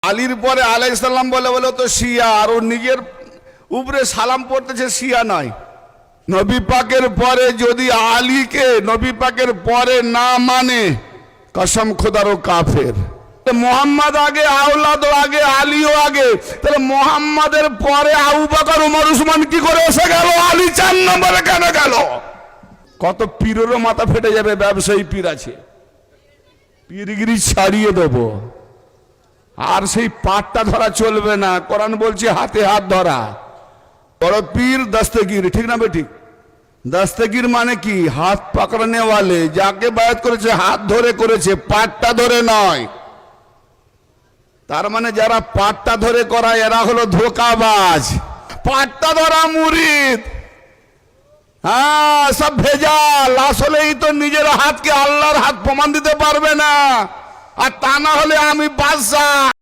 আলীর পরে আলাইহিস সালাম বলে বলে তো শিয়া, আর ও নিজের উপরে সালাম পড়তেছে শিয়া নয়। নবী পাকের পরে যদি আলীকে নবী পাকের পরে না মানে, কসম খোদার ও কাফের। মোহাম্মদ আগে, আওলাদও আগে, আলীও আগে, তাহলে মোহাম্মদের পরে আবু বকর, ওমর, উসমান কি করে এসে গেল? আলী 4 নম্বরে কেন গেল? কত পীরেরও মাথা ফেটে যাবে। ব্যবসায়ী পীর আছে, পীরগিরি ছাড়িয়ে দেবো। আর সেই পাটটা ধরা চলবে না। কোরআন বলছে হাতে হাত ধরা। বড় পীর দস্তগীর, ঠিক না বেঠিক? দস্তগীর মানে কি? হাত পাকড়ানে ওয়ালে, যাকে বায়াত করেছে হাত ধরে করেছে, পাটটা ধরে নয়। তার মানে যারা পাটটা ধরে করায় এরা হলো ধোঁকাবাজ। পাটটা ধরা মুরিদ, হ্যাঁ, সব ভেজাল। আসলেই তো নিজের হাতকে আল্লাহর হাত প্রমাণ দিতে পারবে না। আর তা না হলে আমি বাদশা।